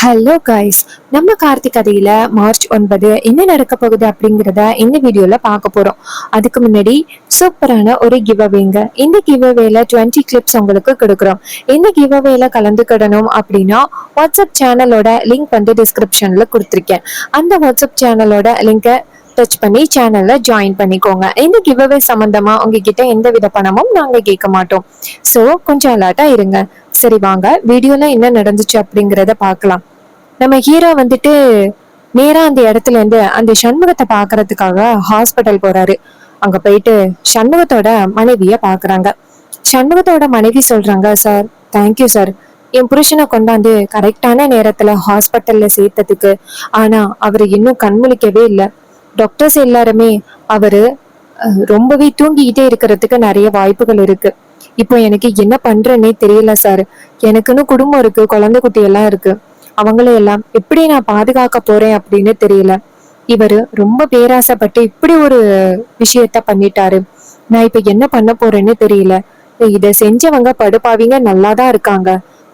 Hello guys, நம்ம கார்த்திக் கதையில March 9 என்ன நடக்க போகுது அப்படிங்கிறத இந்த வீடியோல பார்க்க போறோம். அதுக்கு முன்னாடி சூப்பரான ஒரு கிவ் அவேங்க. இந்த கிவ் அவேல 20 கிளிப்ஸ் உங்களுக்கு கொடுக்குறோம். இந்த கிவ் அவேல கலந்துக்கிடணும் அப்படின்னா வாட்ஸ்அப் சேனலோட லிங்க் வந்து டிஸ்கிரிப்ஷன்ல கொடுத்துருக்கேன். அந்த வாட்ஸ்அப் சேனலோட லிங்கை டச் பண்ணி சேனல்ல ஜாயின் பண்ணிக்கோங்க. இந்த கிவ் அவே சம்பந்தமா உங்ககிட்ட எந்த வித பணமும் நாங்க கேட்க மாட்டோம். ஸோ கொஞ்சம் அலர்ட்டா இருங்க. சரி, வாங்க வீடியோல என்ன நடந்துச்சு அப்படிங்கிறத பார்க்கலாம். நம்ம ஹீரோ வந்துட்டு நேரா அந்த இடத்துல இருந்து அந்த சண்முகத்தை பாக்குறதுக்காக ஹாஸ்பிட்டல் போறாரு. அங்க போயிட்டு சண்முகத்தோட மனைவிய பாக்குறாங்க. சண்முகத்தோட மனைவி சொல்றாங்க, சார், தேங்க்யூ சார், என் புருஷனை கொண்டாந்து கரெக்டான நேரத்துல ஹாஸ்பிட்டல்ல சேர்த்ததுக்கு. ஆனா அவரு இன்னும் கண்முழிக்கவே இல்லை. டாக்டர்ஸ் எல்லாருமே அவரு ரொம்பவே தூங்கிக்கிட்டே இருக்கிறதுக்கு நிறைய வாய்ப்புகள் இருக்கு. இப்போ எனக்கு என்ன பண்றேன்னே தெரியல சார். எனக்குன்னு குடும்பம் இருக்கு, குழந்தை குட்டி எல்லாம் இருக்கு. அவங்களையெல்லாம் எப்படி நான் பாதுகாக்க போறேன் அப்படின்னு தெரியல. இவரு ரொம்ப பேராசைப்பட்டு இப்படி ஒரு விஷயத்த பண்ணிட்டாரு. நான் இப்ப என்ன பண்ண போறேன்னு தெரியல. இத செஞ்சவங்க படுபாவிங்க நல்லாதான் இருக்காங்க.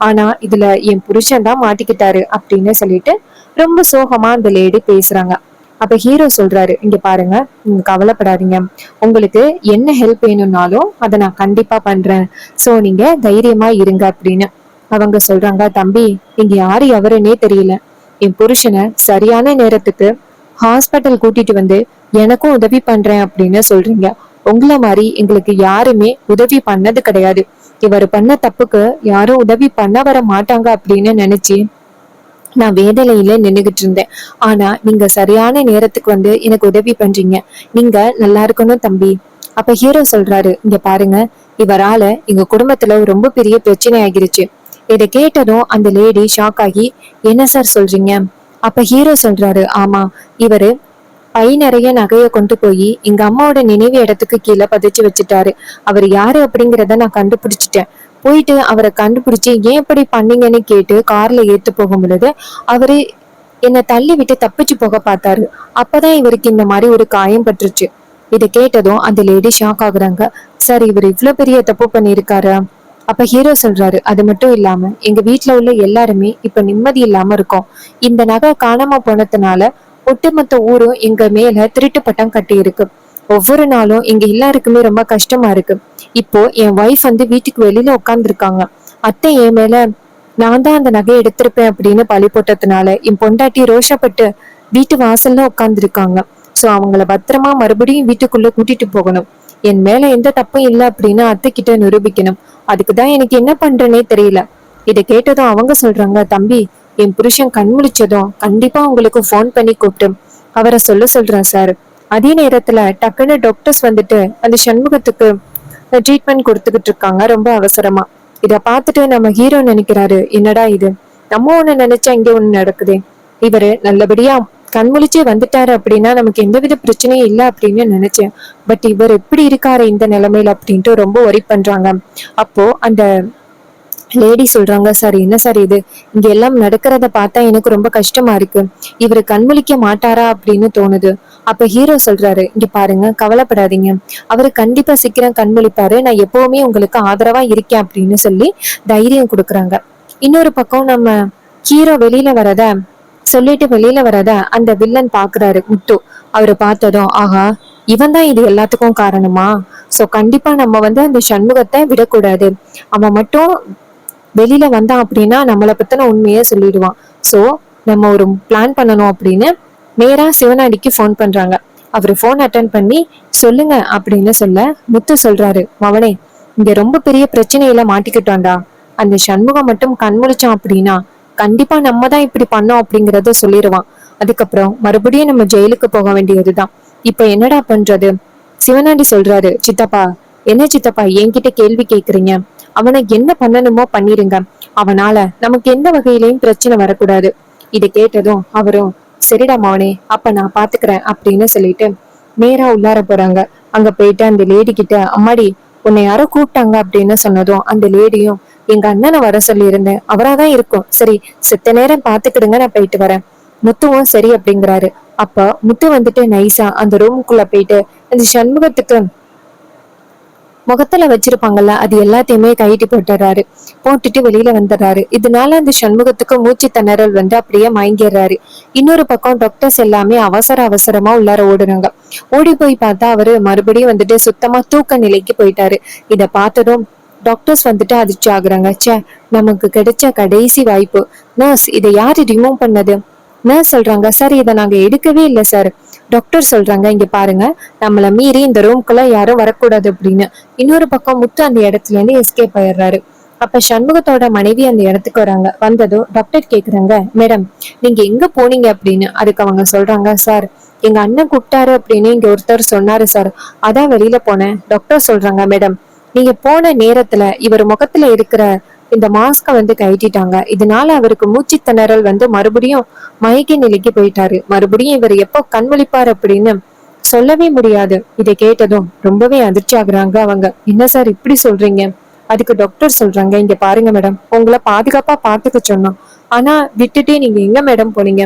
ஆனா இதுல என் புருஷன் தான் மாட்டிக்கிட்டாரு அப்படின்னு சொல்லிட்டு ரொம்ப சோகமா அந்த லேடி பேசுறாங்க. அப்ப ஹீரோ சொல்றாரு, இங்க பாருங்க, நீங்க கவலைப்படாதீங்க. உங்களுக்கு என்ன ஹெல்ப் வேணும்னாலும் அதை நான் கண்டிப்பா பண்றேன். சோ நீங்க தைரியமா இருங்க அப்படின்னு. அவங்க சொல்றாங்க, தம்பி, இங்க யாரு எவருன்னே தெரியல. என் புருஷனை சரியான நேரத்துக்கு ஹாஸ்பிட்டல் கூட்டிட்டு வந்து எனக்கும் உதவி பண்றேன் அப்படின்னு சொல்றீங்க. உங்களை மாதிரி எங்களுக்கு யாருமே உதவி பண்ணது கிடையாது. இவர் பண்ண தப்புக்கு யாரும் உதவி பண்ண வர மாட்டாங்க அப்படின்னு நினைச்சு நான் வேதனையில நின்னுகிட்டு இருந்தேன். ஆனா நீங்க சரியான நேரத்துக்கு வந்து எனக்கு உதவி பண்றீங்க. நீங்க நல்லா இருக்கணும் தம்பி. அப்ப ஹீரோ சொல்றாரு, இங்க பாருங்க, இவரால எங்க குடும்பத்துல ரொம்ப பெரிய பிரச்சனை ஆகிருச்சு. இதை கேட்டதும் அந்த லேடி ஷாக் ஆகி, என்ன சார் சொல்றீங்க? அப்ப ஹீரோ சொல்றாரு, ஆமா, இவரு பை நிறைய நகைய கொண்டு போய் எங்க அம்மாவோட நினைவு இடத்துக்கு கீழே பதிச்சு வச்சுட்டாரு. அவர் யாரு அப்படிங்கிறத நான் கண்டுபிடிச்சிட்டேன். போயிட்டு அவரை கண்டுபிடிச்சு ஏன் இப்படி பண்ணீங்கன்னு கேட்டு கார்ல ஏத்து போகும் பொழுது அவரு என்னை தள்ளி விட்டு தப்பிச்சு போக பார்த்தாரு. அப்பதான் இவருக்கு இந்த மாதிரி ஒரு காயம் பட்டுருச்சு. இதை கேட்டதும் அந்த லேடி ஷாக் ஆகுறாங்க. சார், இவர் இவ்வளவு பெரிய தப்பு பண்ணிருக்காரு. அப்ப ஹீரோ சொல்றாரு, அது மட்டும் இல்லாம எங்க வீட்டுல உள்ள எல்லாருமே இப்ப நிம்மதி இல்லாம இருக்கோம். இந்த நகை காணாம போனதுனால ஒட்டுமொத்த ஊரும் எங்க மேல திருட்டு பட்டம் கட்டி இருக்கு. ஒவ்வொரு நாளும் எங்க எல்லாருக்குமே ரொம்ப கஷ்டமா இருக்கு. இப்போ என் ஒய்ஃப் வந்து வீட்டுக்கு வெளியில உட்காந்துருக்காங்க. அத்தை என் மேல நான் தான் அந்த நகையை எடுத்திருப்பேன் அப்படின்னு பழி போட்டதுனால என் பொண்டாட்டி ரோஷப்பட்டு வீட்டு வாசல்ல உட்காந்துருக்காங்க. சோ அவங்கள பத்திரமா மறுபடியும் வீட்டுக்குள்ள கூட்டிட்டு போகணும். என் மேல எந்த தப்பும் இல்லை அப்படின்னு அத்தை கிட்ட நிரூபிக்கணும். அதுக்குதான் எனக்கு என்ன பண்றேனே தெரியல. இதை கேட்டதும் அவங்க சொல்றாங்க, தம்பி, என் புருஷன் கண் முழிச்சதும் கண்டிப்பா உங்களுக்கு போன் பண்ணி கூப்பிட்டு அவரை சொல்றேன் சார். அதே நேரத்துல டக்குன்னு டாக்டர்ஸ் வந்துட்டு அந்த சண்முகத்துக்கு ட்ரீட்மெண்ட் கொடுத்துக்கிட்டு இருக்காங்க ரொம்ப அவசரமா. இத பார்த்துட்டு நம்ம ஹீரோ நினைக்கிறாரு, என்னடா இது, நம்ம ஒண்ணு நினைச்சா இங்க ஒண்ணு நடக்குதே. இவரு நல்லபடியா கண்முழிச்சே வந்துட்டாரு அப்படின்னா நமக்கு எந்தவித பிரச்சனையும் இல்லை அப்படின்னு நினைச்சேன். பட் இவர் எப்படி இருக்காரு இந்த நிலைமையில அப்படின்ட்டு ரொம்ப ஒரி பண்றாங்க. அப்போ அந்த லேடி சொல்றாங்க, சார், என்ன சார் இது, இங்க எல்லாம் நடக்கிறத பார்த்தா எனக்கு ரொம்ப கஷ்டமா இருக்கு. இவரு கண்முழிக்க மாட்டாரா அப்படின்னு தோணுது. அப்ப ஹீரோ சொல்றாரு, இங்க பாருங்க, கவலைப்படாதீங்க, அவரு கண்டிப்பா சீக்கிரம் கண்முழிப்பாரு. நான் எப்பவுமே உங்களுக்கு ஆதரவா இருக்கேன் அப்படின்னு சொல்லி தைரியம் கொடுக்குறாங்க. இன்னொரு பக்கம் நம்ம ஹீரோ வெளியில வரத அந்த வில்லன் பாக்குறாரு, முத்து. அவரு பார்த்ததும், ஆஹா, இவன் தான் இது எல்லாத்துக்கும் காரணமா? சோ கண்டிப்பா நம்ம வந்து அந்த சண்முகத்தை விடக்கூடாது. அவன் மட்டும் வெளியில வந்தான் அப்படின்னா நம்மளை பத்தின உண்மையை சொல்லிடுவான். சோ நம்ம ஒரு பிளான் பண்ணணும் அப்படின்னு நேரா சிவனாடிக்கு போன் பண்றாங்க. அவரு போன் அட்டன் பண்ணி, சொல்லுங்க அப்படின்னு சொல்ல முத்து சொல்றாரு, மவனே, இங்க ரொம்ப பெரிய பிரச்சனையில மாட்டிக்கிட்டோம்டா. அந்த சண்முகம் மட்டும் கண்முழிச்சான் அப்படின்னா கண்டிப்பா நம்ம தான் இப்படி பண்ணோம் அப்படிங்கறத சொல்லிடுவான். அதுக்கப்புறம் மறுபடியும் நம்ம ஜெயிலுக்கு போக வேண்டியதுதான். இப்ப என்னடா பண்றது? சிவனாண்டி சொல்றாரு, சித்தப்பா, என்ன சித்தப்பா என்கிட்ட கேள்வி கேக்குறீங்க? அவனை என்ன பண்ணணுமோ பண்ணிருங்க. அவனால நமக்கு எந்த வகையிலையும் பிரச்சனை வரக்கூடாது. இதை கேட்டதும் அவரும், சரிடா மவனே, அப்ப நான் பாத்துக்கிறேன் அப்படின்னு சொல்லிட்டு நேரா உள்ளார போறாங்க. அங்க போயிட்டு அந்த லேடி கிட்ட, அம்மாடி, உன்னை யாரோ கூப்பிட்டாங்க அப்படின்னு சொன்னதும் அந்த லேடியும், எங்க அண்ணனை வர சொல்லி இருந்தேன், அவராதான் இருக்கும், சரி செத்த நேரம் பாத்துக்கிடுங்க, நான் போயிட்டு வரேன். முத்துவும் சரி அப்படிங்கிறாரு. அப்ப முத்து வந்துட்டு நைஸா அந்த ரூமுக்குள்ள போயிட்டு அந்த சண்முகத்துக்கு முகத்துல வச்சிருப்பாங்கல்ல அது எல்லாத்தையுமே கைட்டி போட்டுறாரு. போட்டுட்டு வெளியில வந்துடுறாரு. இதனால அந்த சண்முகத்துக்கு மூச்சு திணறல் வந்து அப்படியே மயங்கிடுறாரு. இன்னொரு பக்கம் டாக்டர்ஸ் எல்லாமே அவசர அவசரமா உள்ளார ஓடுறாங்க. ஓடி போய் பார்த்தா அவரு மறுபடியும் வந்துட்டு சுத்தமா தூக்க நிலைக்கு போயிட்டாரு. இத பார்த்ததும் டாக்டர்ஸ் வந்துட்டு அதிர்ச்சி ஆகுறாங்க. ச்சே, நமக்கு கிடைச்ச கடைசி வாய்ப்பு. நர்ஸ், இதை யாரு ரிமூவ் பண்ணது? நர்ஸ் சொல்றாங்க, சார் இதை நாங்க எடுக்கவே இல்லை சார். டாக்டர் சொல்றாங்க, இங்க பாருங்க, நம்மள மீறி இந்த ரூம்குள்ள யாரும் வரக்கூடாது அப்படின்னு. இன்னொரு பக்கம் முத்து அந்த இடத்துல இருந்து எஸ்கேப் ஆயிடுறாரு. அப்ப சண்முகத்தோட மனைவி அந்த இடத்துக்கு வராங்க. வந்ததும் டாக்டர் கேக்குறாங்க, மேடம் நீங்க எங்க போனீங்க அப்படின்னு. அதுக்கு அவங்க சொல்றாங்க, சார் எங்க அண்ணன் கூப்பிட்டாரு அப்படின்னு இங்க ஒருத்தர் சொன்னாரு சார், அதான் வெளியில போனேன். டாக்டர் சொல்றாங்க, மேடம் நீங்க போன நேரத்துல இவர் முகத்துல இருக்கிற இந்த மாஸ்க வந்து கழட்டிட்டாங்க. இதனால அவருக்கு மூச்சு திணறல் வந்து மறுபடியும் மயக்க நிலைக்கு போயிட்டாரு. மறுபடியும் இவர் எப்போ கண் விழிப்பார் அப்படின்னு சொல்லவே முடியாது. இதை கேட்டதும் ரொம்பவே அதிர்ச்சி ஆகுறாங்க அவங்க. என்ன சார் இப்படி சொல்றீங்க? அதுக்கு டாக்டர் சொல்றாங்க, இங்க பாருங்க மேடம், உங்களை பாதுகாப்பா பாத்துக்க சொன்னோம். ஆனா விட்டுட்டே நீங்க எங்க மேடம் போனீங்க?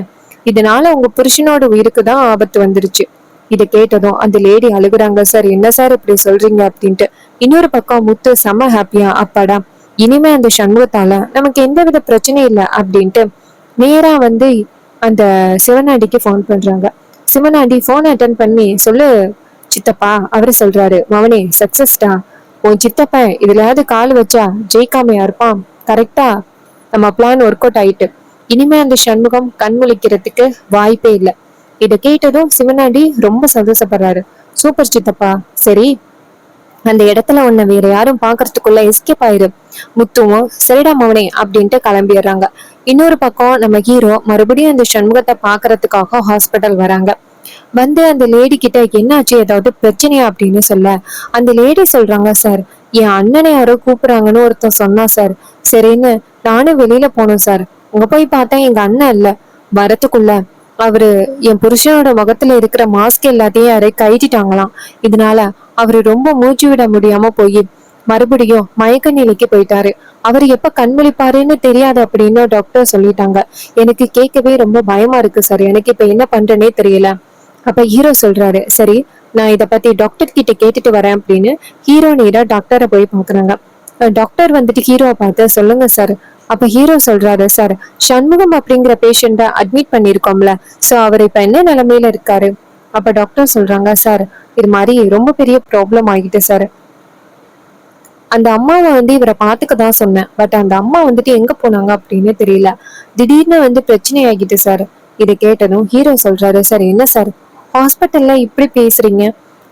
இதனால உங்க புருஷனோட உயிருக்கு தான் ஆபத்து வந்துருச்சு. இதை கேட்டதும் அந்த லேடி அழுகுறாங்க. சார் என்ன சார் இப்படி சொல்றீங்க அப்படின்ட்டு. இன்னொரு பக்கம் முத்து செம்ம ஹாப்பியா, அப்பாடா இனிமே அந்த சண்முகத்தால நமக்கு எந்தவித பிரச்சனையும் இல்லை அப்படின்ட்டு நேரா வந்து அந்த சிவனாண்டிக்கு ஃபோன் பண்றாங்க. சிவனாண்டி போன் அட்டன் பண்ணி, சொல்லு சித்தப்பா. அவரு சொல்றாரு, மவனே சக்சஸ்டா. உன் சித்தப்பன் இதுலயாவது கால் வச்சா ஜெயிக்காமையா இருப்பான். கரெக்டா நம்ம பிளான் ஒர்க் அவுட் ஆயிட்டு. இனிமே அந்த சண்முகம் கண் முழிக்கிறதுக்கு வாய்ப்பே இல்லை. இதை கேட்டதும் சிவனாண்டி ரொம்ப சந்தோஷப்படுறாரு. சூப்பர் சித்தப்பா. சரி, அந்த இடத்துல உன்னை வேற யாரும் பாக்குறதுக்குள்ள எஸ்கேப் ஆயிரு. முத்துவும் சரிடா மவனே அப்படின்ட்டு கிளம்பிடுறாங்க. இன்னொரு பக்கம் நம்ம ஹீரோ மறுபடியும் அந்த சண்முகத்தை பாக்குறதுக்காக ஹாஸ்பிட்டல் வராங்க. வந்து அந்த லேடி கிட்ட என்னாச்சு, ஏதாவது பிரச்சனையா அப்படின்னு சொல்ல, அந்த லேடி சொல்றாங்க, சார் என் அண்ணனை யாரோ கூப்பிடுறாங்கன்னு ஒருத்தன் சொன்னா சார். சரின்னு நானும் வெளியில போனோம் சார். அங்க போய் பார்த்தா எங்க அண்ணன் இல்ல. வரத்துக்குள்ள அவரு என் புருஷனோட முகத்துல இருக்கிற மாஸ்க் எல்லாத்தையும் யாரை கழட்டிட்டாங்களாம். இதனால அவரு ரொம்ப மூச்சு விட முடியாம போய் மறுபடியும் மயக்க நிலைக்கு போயிட்டாரு. அவர் எப்ப கண் விழிப்பாருன்னு தெரியாது அப்படின்னு டாக்டர் சொல்லிட்டாங்க. எனக்கு கேட்கவே ரொம்ப பயமா இருக்கு சார். எனக்கு இப்ப என்ன பண்றேனே தெரியல. அப்ப ஹீரோ சொல்றாரு, சரி நான் இத பத்தி டாக்டர் கிட்ட கேட்டுட்டு வரேன் அப்படின்னு ஹீரோ நேரா டாக்டரை போய் பாக்குறாங்க. டாக்டர் வந்துட்டு ஹீரோவை பார்த்து, சொல்லுங்க சார். அப்ப ஹீரோ சொல்றாரு, சார் சண்முகம் அப்படிங்கிற பேஷண்ட அட்மிட் பண்ணிருக்கோம்ல, சோ அவர் இப்ப என்ன நிலைமையில இருக்காரு? அப்ப டாக்டர் சொல்றாங்க, சார் இது மாதிரி ரொம்ப பெரிய ப்ராப்ளம் ஆகிட்டு சார். அந்த அம்மாவை வந்து இவரை பாத்துக்க தான் சொன்னேன். பட் அந்த அம்மா வந்துட்டு எங்க போனாங்க அப்படின்னு தெரியல. திடீர்னு வந்து பிரச்சனை ஆகிட்டு சார். இதை கேட்டதும் ஹீரோ சொல்றாரு, சார் என்ன சார் ஹாஸ்பிட்டல்ல இப்படி பேசுறீங்க?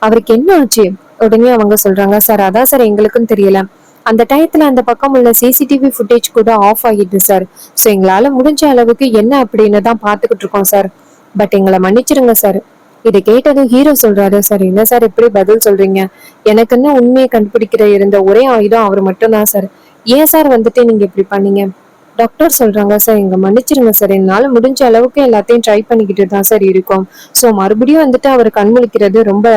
அவருக்கு என்ன ஆச்சு? உடனே அவங்க சொல்றாங்க, சார் அதான் சார் எங்களுக்கும் தெரியல. அந்த டயத்துல அந்த பக்கம் உள்ள சிசிடிவி ஃபுட்டேஜ் கூட ஆஃப் ஆகிட்டு சார். ஸோ எங்களால முடிஞ்ச அளவுக்கு என்ன அப்படின்னு தான் பாத்துக்கிட்டு இருக்கோம் சார். பட் எங்களை மன்னிச்சிருங்க சார். இதை கேட்டதும் ஹீரோ சொல்றாரு, சார் என்ன சார் இப்படி பதில் சொல்றீங்க? எனக்குன்னு உண்மையை கண்டுபிடிக்கிற இருந்த ஒரே ஆயுதம் அவர் மட்டும்தான் சார். ஏன் சார் வந்துட்டு நீங்க இப்படி பண்ணீங்க? டாக்டர் சொல்றாங்க, சார் எங்க மன்னிச்சிருங்க சார். என்னால முடிஞ்ச அளவுக்கு எல்லாத்தையும் ட்ரை பண்ணிக்கிட்டு தான் சார் இருக்கோம். ஸோ மறுபடியும் வந்துட்டு அவர் கண்முழிக்கிறது ரொம்ப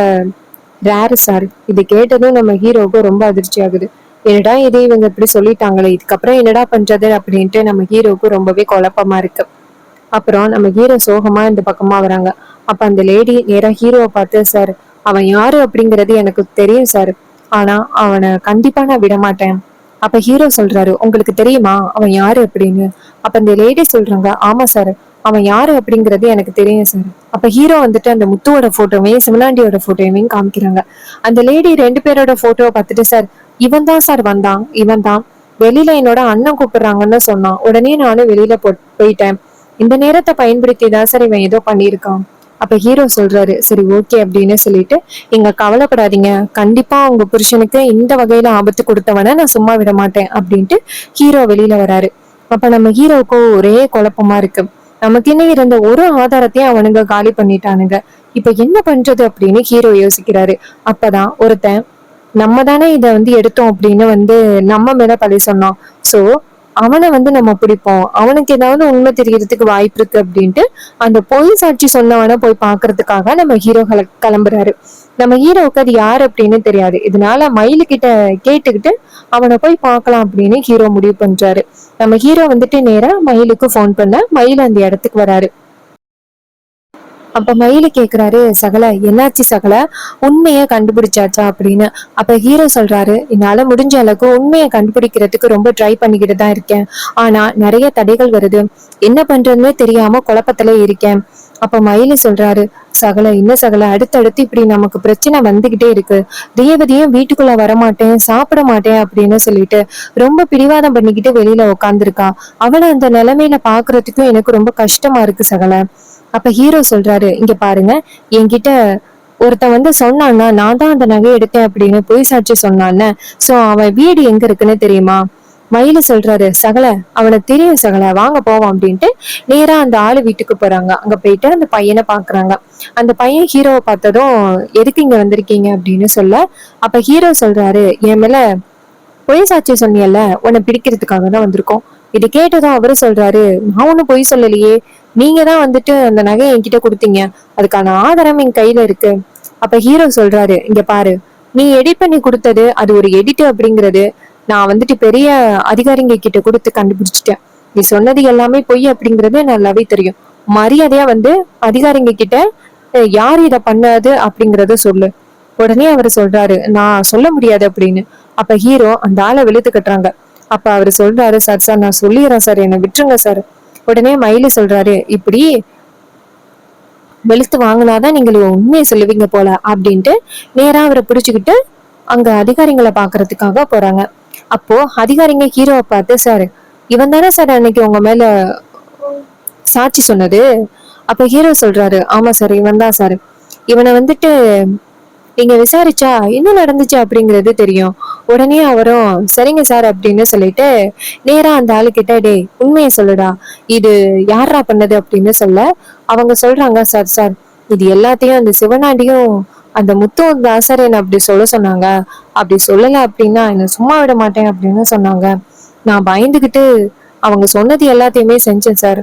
ரேரு சார். இது கேட்டதும் நம்ம ஹீரோவுக்கு ரொம்ப அதிர்ச்சி ஆகுது. என்னடா இது இவங்க இப்படி சொல்லிட்டாங்களே, இதுக்கப்புறம் என்னடா பண்றது அப்படின்ட்டு நம்ம ஹீரோவுக்கு ரொம்பவே குழப்பமா இருக்கு. அப்புறம் நம்ம ஹீரோ சோகமா இந்த பக்கமா வராங்க. அப்ப அந்த லேடி நேரா ஹீரோவை பார்த்து, சார் அவன் யாரு அப்படிங்கிறது எனக்கு தெரியும் சார். ஆனா அவனை கண்டிப்பா நான் விட மாட்டேன். அப்ப ஹீரோ சொல்றாரு, உங்களுக்கு தெரியுமா அவன் யாரு அப்படின்னு? அப்ப இந்த லேடி சொல்றாங்க, ஆமா சார் அவன் யாரு அப்படிங்கிறது எனக்கு தெரியும் சார். அப்ப ஹீரோ வந்துட்டு அந்த முத்துவோட போட்டோவையும் சிவனாண்டியோட போட்டோவையும் காமிக்கிறாங்க. அந்த லேடி ரெண்டு பேரோட போட்டோவை பார்த்துட்டு, சார் இவன் தான் சார் வந்தான், இவன் தான் வெளியில என்னோட அண்ணன் கூப்பிடுறாங்கன்னு சொன்னான். உடனே நானும் வெளியில போயிட்டேன். இந்த நேரத்தை பயன்படுத்தி தான் சார் இவன் ஏதோ பண்ணியிருக்கான். அப்ப ஹீரோ சொல்றாரு, சரி ஓகே அப்படின்னு சொல்லிட்டு, நீங்க கவலைப்படாதீங்க, கண்டிப்பா உங்க புருஷனுக்கு இந்த வகையில ஆபத்து கொடுத்தவன நான் சும்மா விட மாட்டேன் அப்படின்ட்டு ஹீரோ வெளியில வராரு. அப்ப நம்ம ஹீரோவுக்கு ஒரே குழப்பமா இருக்கு. நமக்குன்னு இருந்த ஒரு ஆதாரத்தையும் அவனுங்க காலி பண்ணிட்டானுங்க. இப்ப என்ன பண்றது அப்படின்னு ஹீரோ யோசிக்கிறாரு. அப்பதான் ஒருத்தன், நம்ம தானே இத வந்து எடுத்தோம் அப்படின்னு வந்து நம்ம மேல பழி சொன்னான். சோ அவனை வந்து நம்ம பிடிப்போம், அவனுக்கு ஏதாவது உண்மை தெரியறதுக்கு வாய்ப்பு இருக்கு அப்படின்ட்டு அந்த பொய் சாட்சி சொன்னவனை போய் பாக்குறதுக்காக நம்ம ஹீரோ கிளம்புறாரு. நம்ம ஹீரோவுக்கு அது யாரு அப்படின்னு தெரியாது. இதனால மயிலு கிட்ட கேட்டுக்கிட்டு அவனை போய் பார்க்கலாம் அப்படின்னு ஹீரோ முடிவு பண்றாரு. நம்ம ஹீரோ வந்துட்டு நேரா மயிலுக்கு போன் பண்ண, மயில் அந்த இடத்துக்கு வராரு. அப்ப மயிலு கேக்குறாரு, சகல என்னாச்சு சகல, உண்மைய கண்டுபிடிச்சாச்சா அப்படின்னு. அப்ப ஹீரோ சொல்றாரு, என்னால முடிஞ்ச அளவுக்கு உண்மையை கண்டுபிடிக்கிறதுக்கு ரொம்ப ட்ரை பண்ணிக்கிட்டு தான் இருக்கேன். ஆனா நிறைய தடைகள் வருது, என்ன பண்றதுன்னு தெரியாம குழப்பத்துல இருக்கேன். அப்ப மயிலு சொல்றாரு, சகல என்ன சகல, அடுத்தடுத்து இப்படி நமக்கு பிரச்சனை வந்துகிட்டே இருக்கு. ரேவதியும் வீட்டுக்குள்ள வரமாட்டேன், சாப்பிட மாட்டேன் அப்படின்னு சொல்லிட்டு ரொம்ப பிடிவாதம் பண்ணிக்கிட்டு வெளியில உட்காந்துருக்கா. அவளை அந்த நிலைமையில பாக்குறதுக்கும் எனக்கு ரொம்ப கஷ்டமா இருக்கு சகல. அப்ப ஹீரோ சொல்றாரு, இங்க பாருங்க, என்கிட்ட ஒருத்தன் வந்து சொன்னான்னா நான் தான் அந்த நகை எடுத்தேன் அப்படின்னு பொய் சாட்சி சொன்னான்னு. சோ அவன் வீடு எங்க இருக்குன்னு தெரியுமா? மயில சொல்றாரு, சகல அவனுக்கு தெரியும் சகல, வாங்க போவோம் அப்படின்ட்டு நேரா அந்த ஆளு வீட்டுக்கு போறாங்க. அங்க போயிட்டு அந்த பையனை பாக்குறாங்க. அந்த பையன் ஹீரோவை பார்த்ததும், எதுக்கு இங்க வந்திருக்கீங்க அப்படின்னு சொல்ல, அப்ப ஹீரோ சொல்றாரு, என் மேல பொய் சாட்சி சொன்னியல்ல, உன்னை பிடிக்கிறதுக்காக தான் வந்திருக்கோம். இது கேட்டதும் அவரு சொல்றாரு, நான் ஒண்ணும் பொய் சொல்லலையே, நீங்க தான் வந்துட்டு அந்த நகையை என்கிட்ட கொடுத்தீங்க, அதுக்கான ஆதாரம் என் கையில இருக்கு. அப்ப ஹீரோ சொல்றாரு, இங்க பாரு, நீ எடிட் பண்ணி கொடுத்தது அது ஒரு எடிட் அப்படிங்கிறது நான் வந்துட்டு பெரிய அதிகாரிங்க கிட்ட கொடுத்து கண்டுபிடிச்சிட்டேன். நீ சொன்னது எல்லாமே பொய் அப்படிங்கறது நல்லாவே தெரியும். மரியாதையா வந்து அதிகாரிங்க கிட்ட யார் இத பண்ணாது அப்படிங்கறத சொல்லு. உடனே அவர் சொல்றாரு, நான் சொல்ல முடியாது அப்படின்னு. அப்ப ஹீரோ அந்த ஆளை வெளுத்து கட்டுறாங்க. அப்ப அவரு சொல்றாரு, சார் சார் நான் சொல்லிடுறேன் சார், என்னை விட்டுருங்க சார். உடனே மயிலு சொல்றாரு, இப்படி வெளுத்து வாங்கினாதான் நீங்க உண்மையை சொல்லுவீங்க போல அப்படின்ட்டு நேரா அவரை பிடிச்சுக்கிட்டு அங்க அதிகாரிங்களை பாக்குறதுக்காக போறாங்க. அப்போ அதிகாரிங்க ஹீரோவை பார்த்து, சார் இவன் தானே சார் அன்னைக்கு உங்க மேல சாட்சி சொன்னது? அப்ப ஹீரோ சொல்றாரு, ஆமா சார் இவன் தான் சார். இவனை வந்துட்டு நீங்க விசாரிச்சா என்ன நடந்துச்சு அப்படிங்கிறது தெரியும். உடனே அவரும் சரிங்க சார் அப்படின்னு சொல்லிட்டு நேரா அந்த ஆளு கிட்ட, டே உண்மையை சொல்லுடா, இது யாரா பண்ணது அப்படின்னு சொல்ல, அவங்க சொல்றாங்க, சார் சார் இது எல்லாத்தையும் அந்த சிவனாண்டியும் அந்த முத்துவும் தான் சார் என்ன அப்படி சொல்ல சொன்னாங்க. அப்படி சொல்லல அப்படின்னா என்ன சும்மா விட மாட்டேன் அப்படின்னு சொன்னாங்க. நான் பயந்துகிட்டு அவங்க சொன்னது எல்லாத்தையுமே செஞ்சேன் சார்.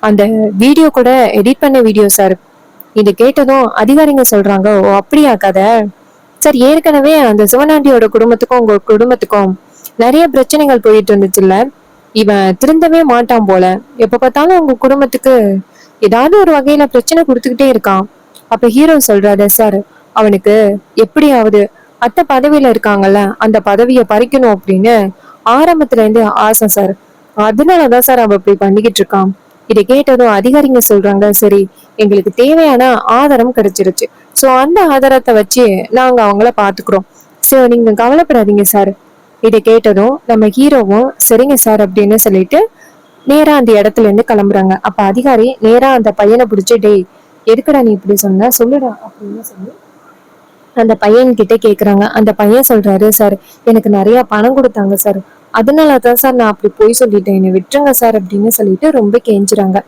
அந்த வீடியோ கூட எடிட் பண்ண வீடியோ சார். இது கேட்டதும் அதிகாரிங்க சொல்றாங்க, ஓ அப்படியா கதை சார், ஏற்கனவே அந்த சிவனாண்டியோட குடும்பத்துக்கும் உங்க குடும்பத்துக்கும் நிறைய பிரச்சனைகள் போயிட்டு இருந்துச்சுல்ல, இவன் திருந்தவே மாட்டான் போல, எப்ப பார்த்தாலும் உங்க குடும்பத்துக்கு ஏதாவது ஒரு வகையில பிரச்சனை கொடுத்துக்கிட்டே இருக்கான். அப்ப ஹீரோ சொல்றாரு, சார் அவனுக்கு எப்படியாவது அத்தை பதவியில இருக்காங்கல்ல அந்த பதவியை பறிக்கணும் அப்படின்னு ஆரம்பத்துல இருந்து ஆசை சார். அதனாலதான் சார் அவன் இப்படி பண்ணிக்கிட்டு இருக்கான். இதை கேட்டதும் அதிகாரிங்க சொல்றாங்க, சரி எங்களுக்கு தேவையான ஆதாரம் கிடைச்சிருச்சு, சோ அந்த ஆதாரத்தை வச்சு நாங்க அவங்கள பாத்துக்கிறோம், சோ நீங்க கவலைப்படாதீங்க சார். இதை கேட்டதும் நம்ம ஹீரோவும் சரிங்க சார் அப்படின்னு சொல்லிட்டு நேரா அந்த இடத்துல இருந்து கிளம்புறாங்க. அப்ப அதிகாரி நேரா அந்த பையனை பிடிச்சி, டேய் எதுக்குடா நீ இப்படி சொன்ன சொல்லுடா அப்படின்னு சொல்லி அந்த பையன் கிட்ட கேக்குறாங்க. அந்த பையன் சொல்றாரு, சார் எனக்கு நிறைய பணம் கொடுத்தாங்க சார், அதனாலதான் சார் நான் அப்படி போய் சொல்லிட்டேன், என்னை விட்டுருங்க சார் அப்படின்னு சொல்லிட்டு ரொம்ப கெஞ்சுறாங்க.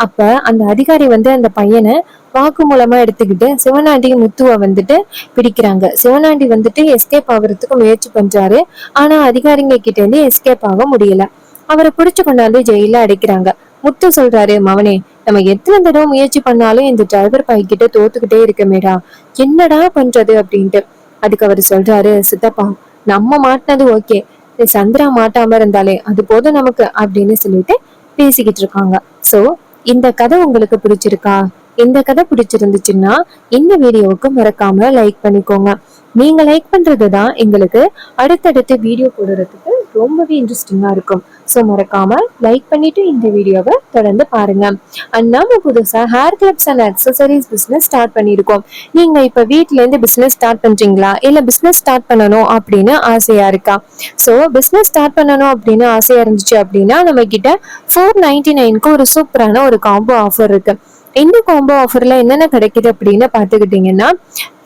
அப்ப அந்த அதிகாரி வந்து அந்த பையனை வாக்கு மூலமா எடுத்துக்கிட்டு சிவனாண்டி முத்துவ வந்துட்டு பிடிக்கிறாங்க. சிவனாண்டி வந்துட்டு எஸ்கேப் ஆகுறதுக்கு முயற்சி பண்றாரு. ஆனா அதிகாரிங்க கிட்ட இருந்து எஸ்கேப் ஆக முடியல. அவரை பிடிச்சு கொண்டாந்து ஜெயில அடைக்கிறாங்க. முத்து சொல்றாரு, மவனே நம்ம எத்தனை தடவை முயற்சி பண்ணாலும் இந்த டிரைவர் பைக்கிட்ட தோத்துக்கிட்டே இருக்கமேடா, என்னடா பண்றது அப்படின்ட்டு. அதுக்கு அவர் சொல்றாரு, சித்தப்பா நம்ம மாட்டினது ஓகே, சந்திரா மாட்டாம இருந்தாலே அது போதும் நமக்கு அப்படின்னு சொல்லிட்டு பேசிக்கிட்டு இருக்காங்க. சோ இந்த கதை உங்களுக்கு பிடிச்சிருக்கா? இந்த கதை பிடிச்சிருந்துச்சுன்னா இந்த வீடியோவுக்கு மறக்காம லைக் பண்ணிக்கோங்க. நீங்க லைக் பண்றதுதான் எங்களுக்கு அடுத்தடுத்து வீடியோ போடுறதுக்கு ரொம்பவே இன்ட்ரெஸ்டிங்கா இருக்கும். ஸோ மறக்காம லைக் பண்ணிட்டு இந்த வீடியோவை தொடர்ந்து பாருங்க. அண்ட் நாம புதுசா hair clips and accessories business start பண்ணியிருக்கோம். நீங்க இப்ப வீட்ல இருந்து பிசினஸ் ஸ்டார்ட் பண்றீங்களா, இல்ல பிசினஸ் ஸ்டார்ட் பண்ணணும் அப்படின்னு ஆசையா இருக்கா? ஸோ பிசினஸ் ஸ்டார்ட் பண்ணணும் அப்படின்னு ஆசையா இருந்துச்சு அப்படின்னா நம்ம கிட்ட 499க்கு ஒரு சூப்பரான ஒரு காம்போ ஆஃபர் இருக்கு. இந்த காம்போ ஆஃபர்ல என்னென்ன கிடைக்குது அப்படின்னு பாத்துக்கிட்டீங்கன்னா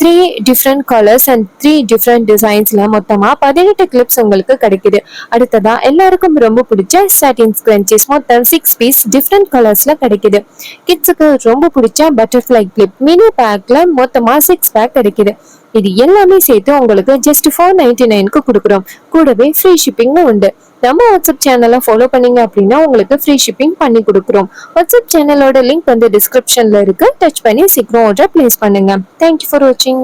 3 டிஃப்ரெண்ட் கலர்ஸ் அண்ட் 3 டிஃப்ரெண்ட் டிசைன்ஸ்ல மொத்தமா 18 கிளிப்ஸ் உங்களுக்கு கிடைக்குது. அடுத்ததா எல்லாருக்கும் ரொம்ப பிடிச்ச சாட்டின் ஸ்க்ரன்ச்சஸ் மொத்தம் 6 பீஸ் டிஃப்ரெண்ட் கலர்ஸ்ல கிடைக்குது. கிட்ஸுக்கு ரொம்ப பிடிச்ச பட்டர்ஃபிளை கிளிப் மினி பேக்ல மொத்தமா 6 பேக் கிடைக்குது. இது எல்லாமே சேர்த்து உங்களுக்கு ஜஸ்ட் 499க்கு கொடுக்குறோம். கூடவே ஃப்ரீ ஷிப்பிங் உண்டு. நம்ம வாட்ஸ்அப் சேனலை ஃபாலோ பண்ணீங்க அப்படின்னா உங்களுக்கு ஃப்ரீ ஷிப்பிங் பண்ணி கொடுக்குறோம். வாட்ஸ்அப் சேனலோட லிங்க் வந்து டிஸ்கிரிப்ஷன்ல இருக்கு, டச் பண்ணி சீக்கிரம் ஆர்டர் பிளேஸ் பண்ணுங்க. தேங்க்யூ ஃபார் வாட்சிங்.